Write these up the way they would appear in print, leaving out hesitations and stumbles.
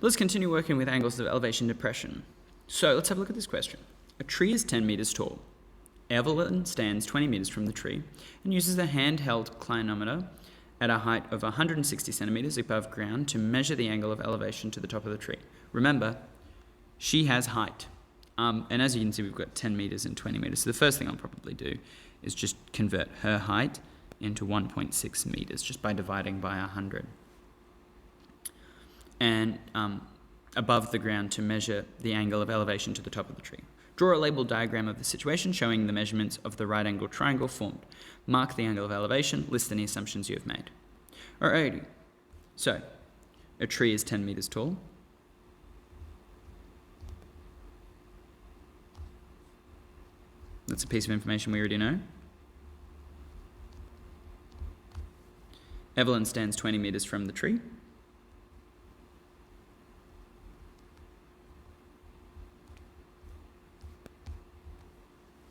Let's continue working with angles of elevation and depression. So let's have a look at this question. A tree is 10 meters tall. Evelyn stands 20 meters from the tree and uses a handheld clinometer at a height of 160 centimeters above ground to measure the angle of elevation to the top of the tree. Remember, she has height. And as you can see, we've got 10 meters and 20 meters. So the first thing I'll probably do is just convert her height into 1.6 meters just by dividing by 100. And above the ground to measure the angle of elevation to the top of the tree. Draw a labeled diagram of the situation showing the measurements of the right angle triangle formed. Mark the angle of elevation, list any assumptions you have made. Alrighty, so a tree is 10 meters tall. That's a piece of information we already know. Evelyn stands 20 meters from the tree.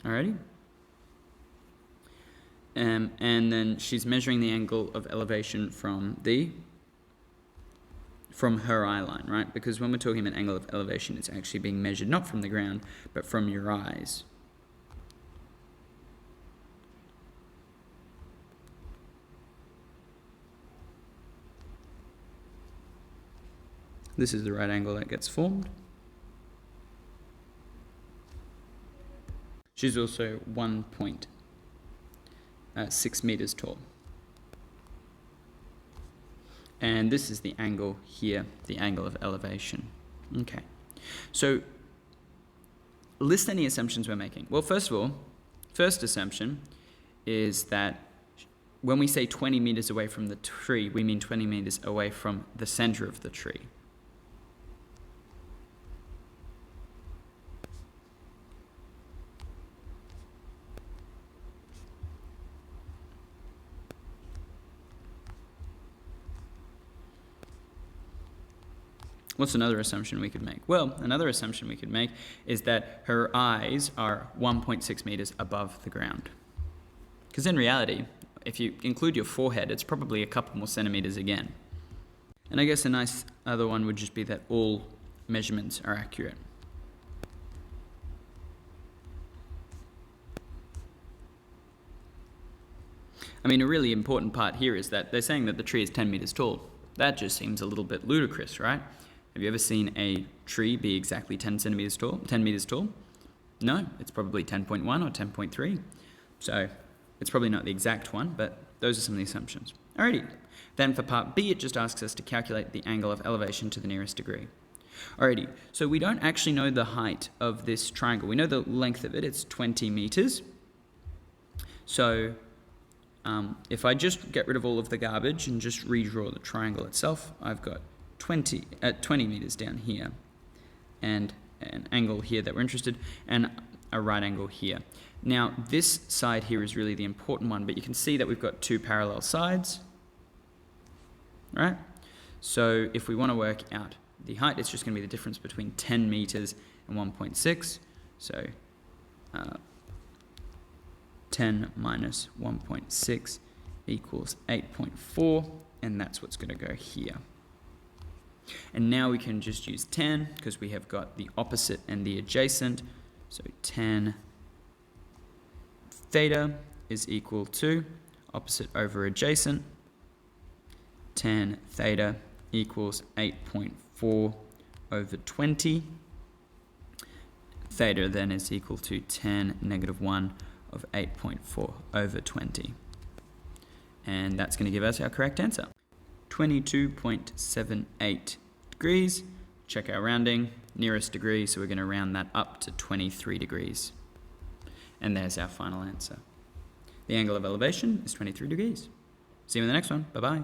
Alrighty. And then she's measuring the angle of elevation from her eye line, right? Because when we're talking about angle of elevation, it's actually being measured not from the ground, but from your eyes. This is the right angle that gets formed. She's also 1.6 meters tall. And this is the angle here, the angle of elevation. Okay. So list any assumptions we're making. Well, first of all, first assumption is that when we say 20 meters away from the tree, we mean 20 meters away from the center of the tree. What's another assumption we could make? Well, another assumption we could make is that her eyes are 1.6 meters above the ground. Because in reality, if you include your forehead, it's probably a couple more centimeters again. And I guess a nice other one would just be that all measurements are accurate. I mean, a really important part here is that they're saying that the tree is 10 meters tall. That just seems a little bit ludicrous, right? Have you ever seen a tree be exactly 10 meters tall? No, it's probably 10.1 or 10.3. So it's probably not the exact one, but those are some of the assumptions. Alrighty, then for part B, it just asks us to calculate the angle of elevation to the nearest degree. Alrighty, so we don't actually know the height of this triangle. We know the length of it, it's 20 meters. So if I just get rid of all of the garbage and just redraw the triangle itself, I've got 20 meters down here, and an angle here that we're interested, and a right angle here. Now, this side here is really the important one, but you can see that we've got two parallel sides, right? So if we want to work out the height, it's just going to be the difference between 10 meters and 1.6. So 10 minus 1.6 equals 8.4, and that's what's going to go here. And now we can just use tan because we have got the opposite and the adjacent. So tan theta is equal to opposite over adjacent. Tan theta equals 8.4 over 20. Theta then is equal to tan negative 1 of 8.4 over 20. And that's going to give us our correct answer. 22.78 degrees. Check our rounding, nearest degree, so we're going to round that up to 23 degrees. And there's our final answer. The angle of elevation is 23 degrees. See you in the next one. Bye-bye.